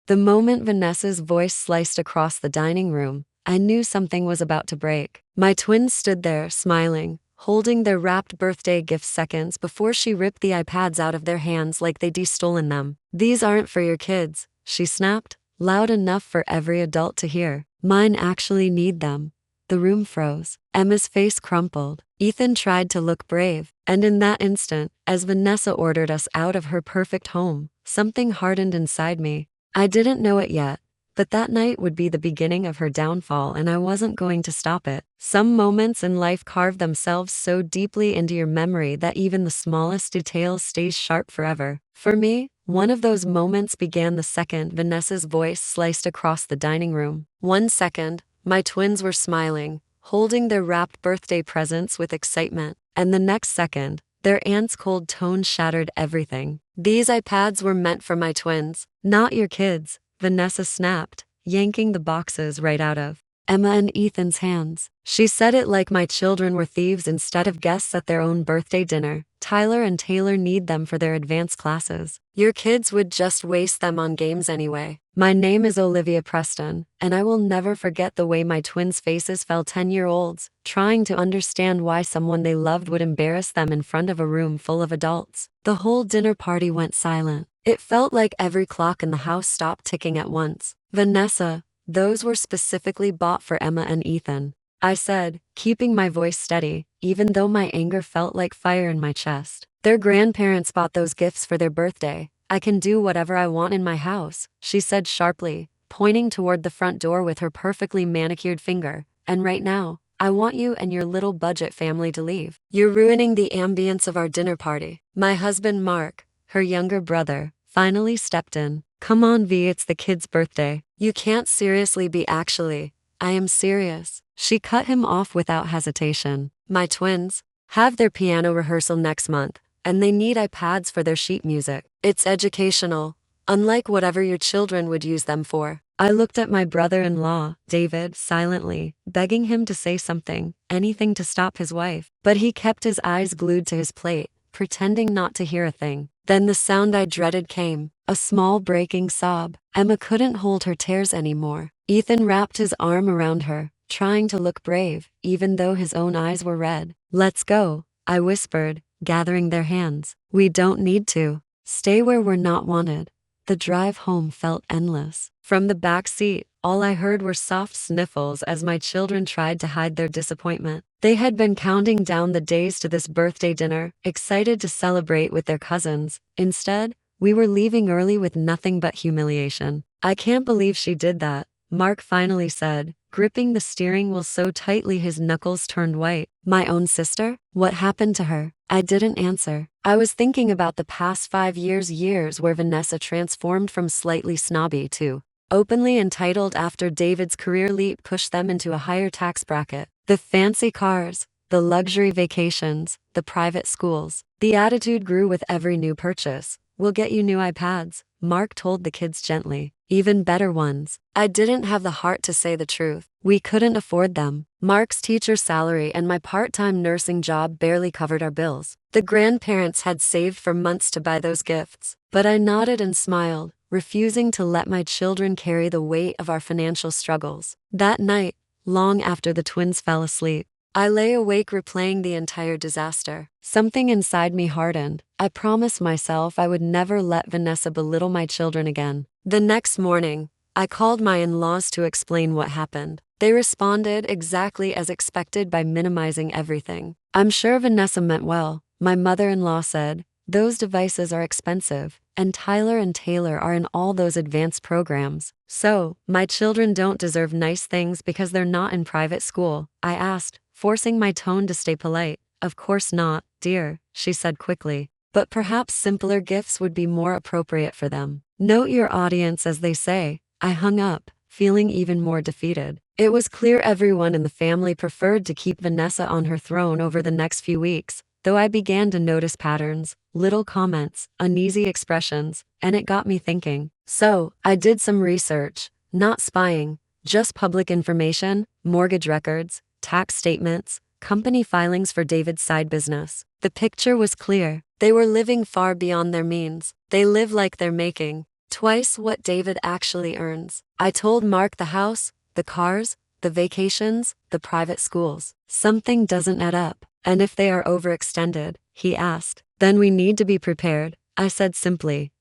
The moment Vanessa's voice sliced across the dining room, I knew something was about to break. My twins stood there, smiling, holding their wrapped birthday gifts seconds before she ripped the iPads out of their hands like they'd stolen them. "These aren't for your kids," she snapped, loud enough for every adult to hear. "Mine actually need them." The room froze. Emma's face crumpled. Ethan tried to look brave, and in that instant, as Vanessa ordered us out of her perfect home, something hardened inside me. I didn't know it yet, but that night would be the beginning of her downfall, and I wasn't going to stop it. Some moments in life carve themselves so deeply into your memory that even the smallest details stays sharp forever. For me, one of those moments began the second Vanessa's voice sliced across the dining room. 1 second, my twins were smiling, holding their wrapped birthday presents with excitement, and the next second, their aunt's cold tone shattered everything. "These iPads were meant for my twins, not your kids," Vanessa snapped, yanking the boxes right out of Emma and Ethan's hands. She said it like my children were thieves instead of guests at their own birthday dinner. "Tyler and Taylor need them for their advanced classes. Your kids would just waste them on games anyway." My name is Olivia Preston, and I will never forget the way my twins' faces fell. 10-year-olds, trying to understand why someone they loved would embarrass them in front of a room full of adults. The whole dinner party went silent. It felt like every clock in the house stopped ticking at once. "Vanessa, those were specifically bought for Emma and Ethan," I said, keeping my voice steady, even though my anger felt like fire in my chest. "Their grandparents bought those gifts for their birthday. I can do whatever I want in my house," she said sharply, pointing toward the front door with her perfectly manicured finger. "And right now, I want you and your little budget family to leave. You're ruining the ambience of our dinner party." My husband Mark, her younger brother, finally stepped in. "Come on, V, it's the kid's birthday. You can't seriously be." "Actually, I am serious," she cut him off without hesitation. "My twins have their piano rehearsal next month, and they need iPads for their sheet music. It's educational, unlike whatever your children would use them for." I looked at my brother-in-law, David, silently, begging him to say something, anything to stop his wife. But he kept his eyes glued to his plate, pretending not to hear a thing. Then the sound I dreaded came, a small breaking sob. Emma couldn't hold her tears anymore. Ethan wrapped his arm around her, trying to look brave, even though his own eyes were red. "Let's go," I whispered, gathering their hands. "We don't need to stay where we're not wanted." The drive home felt endless. From the back seat, all I heard were soft sniffles as my children tried to hide their disappointment. They had been counting down the days to this birthday dinner, excited to celebrate with their cousins. Instead, we were leaving early with nothing but humiliation. "I can't believe she did that," Mark finally said, gripping the steering wheel so tightly his knuckles turned white. "My own sister? What happened to her?" I didn't answer. I was thinking about the past 5 years where Vanessa transformed from slightly snobby to openly entitled after David's career leap pushed them into a higher tax bracket. The fancy cars, the luxury vacations, the private schools. The attitude grew with every new purchase. "We'll get you new iPads," Mark told the kids gently. "Even better ones." I didn't have the heart to say the truth. We couldn't afford them. Mark's teacher salary and my part-time nursing job barely covered our bills. The grandparents had saved for months to buy those gifts. But I nodded and smiled, refusing to let my children carry the weight of our financial struggles. That night, long after the twins fell asleep, I lay awake replaying the entire disaster. Something inside me hardened. I promised myself I would never let Vanessa belittle my children again. The next morning, I called my in-laws to explain what happened. They responded exactly as expected by minimizing everything. "I'm sure Vanessa meant well," my mother-in-law said. "Those devices are expensive, and Tyler and Taylor are in all those advanced programs. So, my children don't deserve nice things because they're not in private school?" I asked, forcing my tone to stay polite. "Of course not, dear," she said quickly. "But perhaps simpler gifts would be more appropriate for them. Note your audience, as they say." I hung up, feeling even more defeated. It was clear everyone in the family preferred to keep Vanessa on her throne over the next few weeks, though I began to notice patterns, little comments, uneasy expressions, and it got me thinking. So, I did some research, not spying, just public information, mortgage records, tax statements, company filings for David's side business. The picture was clear. They were living far beyond their means. They live like they're making twice what David actually earns. I told Mark the house, the cars, the vacations, the private schools. Something doesn't add up. And if they are overextended, he asked, then we need to be prepared, I said simply.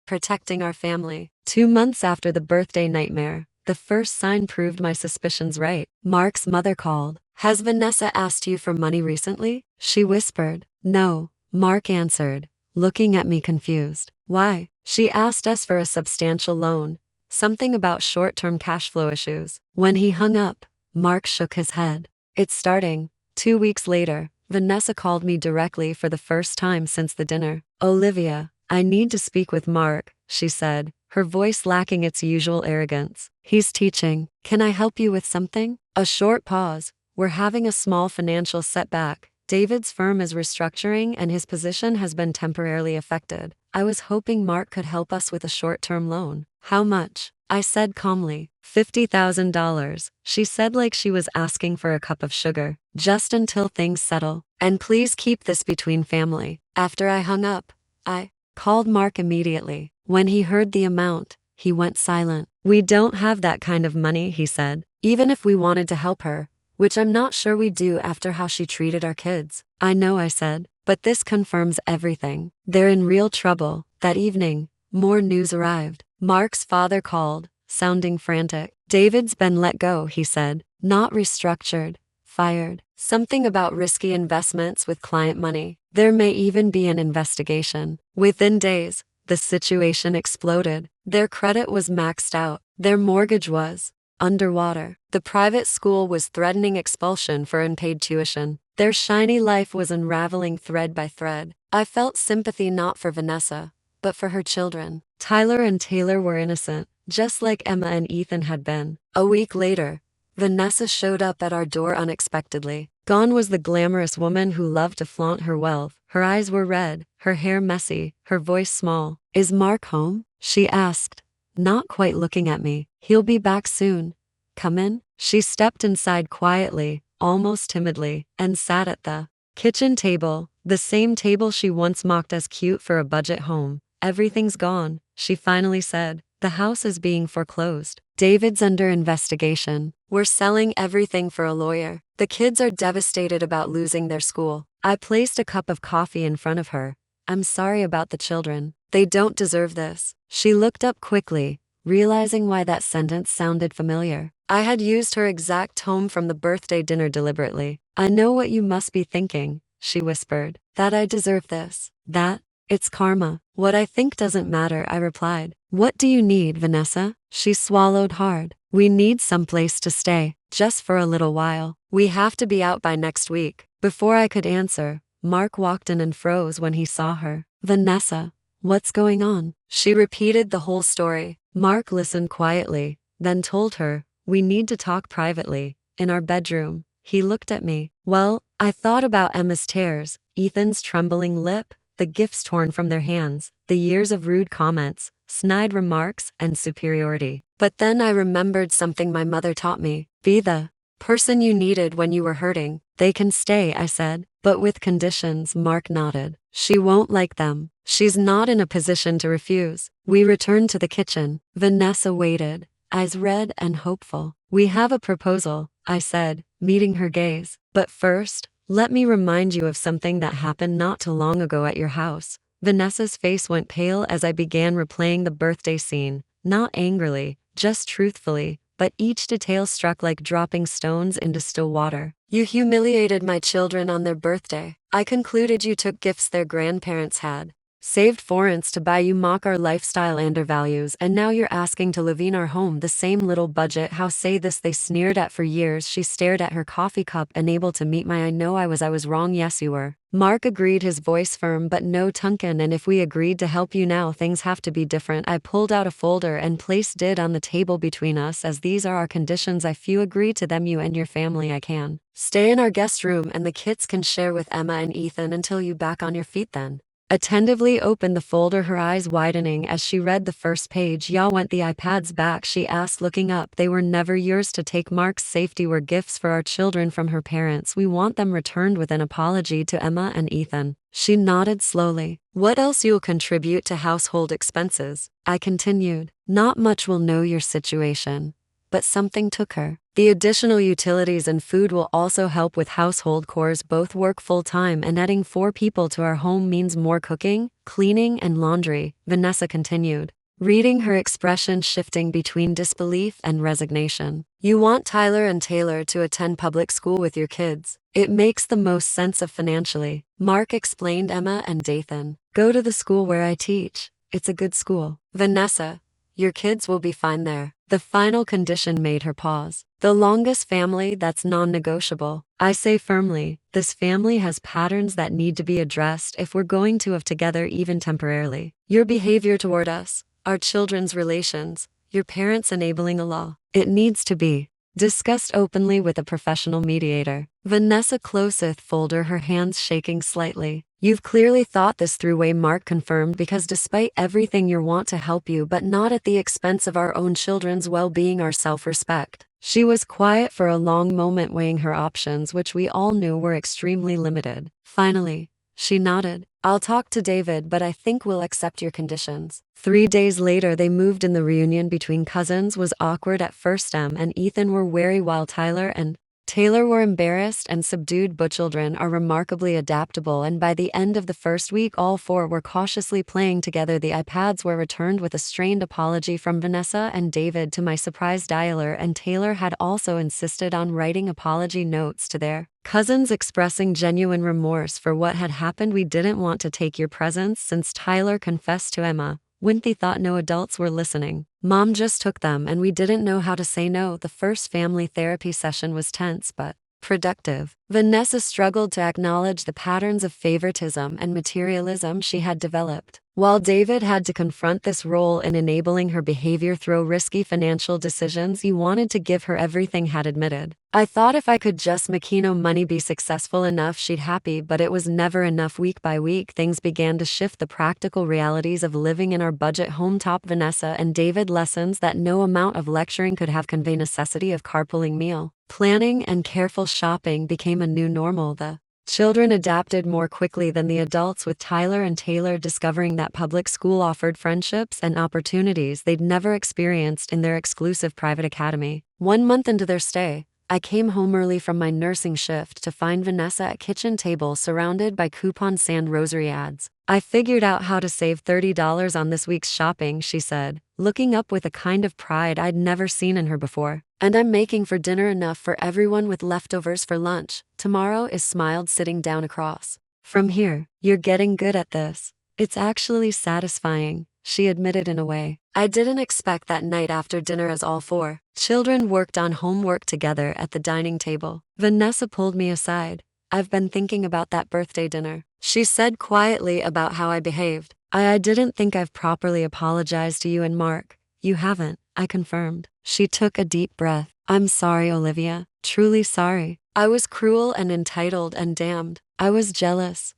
Protecting our family. 2 months after the birthday nightmare, the first sign proved my suspicions right. Mark's mother called. Has Vanessa asked you for money recently? She whispered. No, Mark answered, looking at me confused. Why? She asked us for a substantial loan. Something about short-term cash flow issues. When he hung up, Mark shook his head. It's starting. 2 weeks later, Vanessa called me directly for the first time since the dinner. Olivia, I need to speak with Mark, she said, her voice lacking its usual arrogance. He's teaching. Can I help you with something? A short pause. We're having a small financial setback. David's firm is restructuring and his position has been temporarily affected. I was hoping Mark could help us with a short-term loan. How much? I said calmly. $50,000, she said like she was asking for a cup of sugar. Just until things settle. And please keep this between family. After I hung up, I called Mark immediately. When he heard the amount, he went silent. We don't have that kind of money, he said, even if we wanted to help her, which I'm not sure we do after how she treated our kids. I know, I said, but this confirms everything. They're in real trouble. That evening, more news arrived. Mark's father called, sounding frantic. David's been let go, he said, not restructured, fired. Something about risky investments with client money. There may even be an investigation. Within days, the situation exploded. Their credit was maxed out. Their mortgage was underwater. The private school was threatening expulsion for unpaid tuition. Their shiny life was unraveling thread by thread. I felt sympathy not for Vanessa, but for her children. Tyler and Taylor were innocent, just like Emma and Ethan had been. A week later, Vanessa showed up at our door unexpectedly. Gone was the glamorous woman who loved to flaunt her wealth. Her eyes were red, her hair messy, her voice small. Is Mark home? She asked, not quite looking at me. He'll be back soon. Come in. She stepped inside quietly, almost timidly, and sat at the kitchen table, the same table she once mocked as cute for a budget home. Everything's gone, she finally said. The house is being foreclosed. David's under investigation. We're selling everything for a lawyer. The kids are devastated about losing their school. I placed a cup of coffee in front of her. I'm sorry about the children. They don't deserve this. She looked up quickly, realizing why that sentence sounded familiar. I had used her exact tone from the birthday dinner deliberately. I know what you must be thinking, she whispered. That I deserve this. That it's karma. What I think doesn't matter, I replied. What do you need, Vanessa? She swallowed hard. We need someplace to stay, just for a little while. We have to be out by next week. Before I could answer, Mark walked in and froze when he saw her. Vanessa, what's going on? She repeated the whole story. Mark listened quietly, then told her, we need to talk privately, in our bedroom. He looked at me. Well, I thought about Emma's tears, Ethan's trembling lip, the gifts torn from their hands, the years of rude comments, snide remarks, and superiority. But then I remembered something my mother taught me. Be the person you needed when you were hurting. They can stay, I said, but with conditions. Mark nodded. She won't like them. She's not in a position to refuse. We returned to the kitchen. Vanessa waited, eyes red and hopeful. We have a proposal, I said, meeting her gaze. But first, let me remind you of something that happened not too long ago at your house. Vanessa's face went pale as I began replaying the birthday scene, not angrily, just truthfully, but each detail struck like dropping stones into still water. You humiliated my children on their birthday. I concluded you took gifts their grandparents had, saved foreigns to buy you mock our lifestyle and our values, and now you're asking to live in our home the same little budget. How say this they sneered at for years. She stared at her coffee cup, unable to meet my I know I was wrong. Yes you were. Mark agreed, his voice firm but no Tunkin. And if we agreed to help you now, things have to be different. I pulled out a folder and placed it on the table between us. As these are our conditions, if you agree to them, you and your family I can stay in our guest room and the kids can share with Emma and Ethan until you back on your feet then. attentively opened the folder, her eyes widening as she read the first page. "Ya want the iPads back?" she asked, looking up. "They were never yours to take. Mark's safety were gifts for our children from her parents. We want them returned with an apology to Emma and Ethan." She nodded slowly. "What else you'll contribute to household expenses?" I continued. "Not much, will know your situation." But something took her. "The additional utilities and food will also help with household chores. Both work full-time, and adding 4 people to our home means more cooking, cleaning, and laundry," Vanessa continued, reading her expression shifting between disbelief and resignation. "You want Tyler and Taylor to attend public school with your kids. It makes the most sense of financially," Mark explained. "Emma and Dathan go to the school where I teach. It's a good school. Vanessa, your kids will be fine there." The final condition made her pause. "The longest family, that's non-negotiable." I say firmly, this family has patterns that need to be addressed if we're going to have together even temporarily. Your behavior toward us, our children's relations, your parents enabling a law. It needs to be discussed openly with a professional mediator. Vanessa closeth folder, her hands shaking slightly. "You've clearly thought this through way," Mark confirmed, "because despite everything you want to help you, but not at the expense of our own children's well-being, our self-respect." She was quiet for a long moment, weighing her options, which we all knew were extremely limited. Finally, she nodded. "I'll talk to David, but I think we'll accept your conditions." 3 days later, they moved in. The reunion between cousins was awkward at first. Em and Ethan were wary, while Tyler and Taylor were embarrassed and subdued, but children are remarkably adaptable, and by the end of the first week, all 4 were cautiously playing together. The iPads were returned with a strained apology from Vanessa and David, to my surprise. Tyler and Taylor had also insisted on writing apology notes to their cousins expressing genuine remorse for what had happened. "We didn't want to take your presents," since Tyler confessed to Emma. "Winthy thought no adults were listening. Mom just took them, and we didn't know how to say no." The first family therapy session was tense but productive. Vanessa struggled to acknowledge the patterns of favoritism and materialism she had developed, while David had to confront this role in enabling her behavior through risky financial decisions. "He wanted to give her everything," had admitted. "I thought if I could just make money, be successful enough, she'd happy, but it was never enough." Week by week, things began to shift. The practical realities of living in our budget home taught Vanessa and David lessons that no amount of lecturing could have conveyed. Necessity of carpooling, meal planning, and careful shopping became a new normal. The children adapted more quickly than the adults, with Tyler and Taylor discovering that public school offered friendships and opportunities they'd never experienced in their exclusive private academy. 1 month into their stay, I came home early from my nursing shift to find Vanessa at kitchen table, surrounded by coupon sand rosary ads. "I figured out how to save $30 on this week's shopping," she said, looking up with a kind of pride I'd never seen in her before. "And I'm making for dinner enough for everyone with leftovers for lunch tomorrow." Is smiled, sitting down across from here. "You're getting good at this. It's actually satisfying," she admitted in a way I didn't expect. That night after dinner, as all 4 children worked on homework together at the dining table, Vanessa pulled me aside. "I've been thinking about that birthday dinner," she said quietly, "about how I behaved. I didn't think I've properly apologized to you and Mark." "You haven't," I confirmed. She took a deep breath. "I'm sorry, Olivia. Truly sorry. I was cruel and entitled, and damned. I was jealous.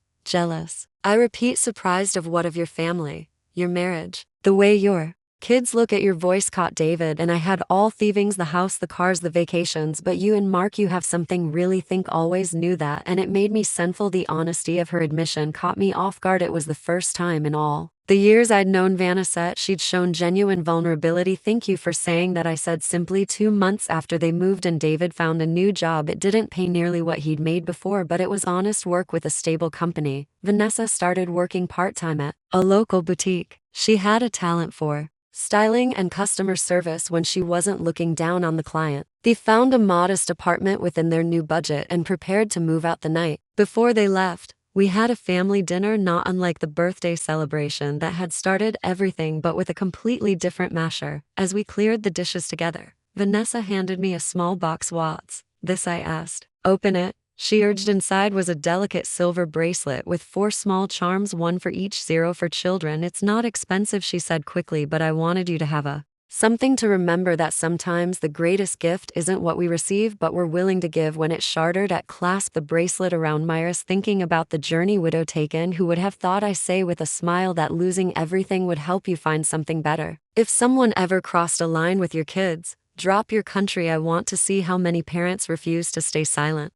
I repeat, surprised of what? Of your family, your marriage, the way your kids look at your." Voice caught David, "and I had all thievings, the house, the cars, the vacations, but you and Mark, you have something really. Think always knew that, and it made me sinful." The honesty of her admission caught me off guard. It was the first time in all the years I'd known Vanessa she'd shown genuine vulnerability. "Thank you for saying that," I said simply. 2 months after they moved and David found a new job, it didn't pay nearly what he'd made before, but it was honest work with a stable company. Vanessa started working part-time at a local boutique. She had a talent for styling and customer service when she wasn't looking down on the client. They found a modest apartment within their new budget and prepared to move out the night before they left. We had a family dinner, not unlike the birthday celebration that had started everything, but with a completely different masher. As we cleared the dishes together, Vanessa handed me a small box. "What's this?" I asked. "Open it," she urged. Inside was a delicate silver bracelet with 4 small charms, 1 for each. 0 for children. "It's not expensive," she said quickly, "but I wanted you to have a Something to remember that sometimes the greatest gift isn't what we receive but we're willing to give. When it shuddered at clasp the bracelet around Myra's, thinking about the journey widow taken. Who would have thought, I say with a smile, that losing everything would help you find something better. If someone ever crossed a line with your kids, drop your country. I want to see how many parents refuse to stay silent.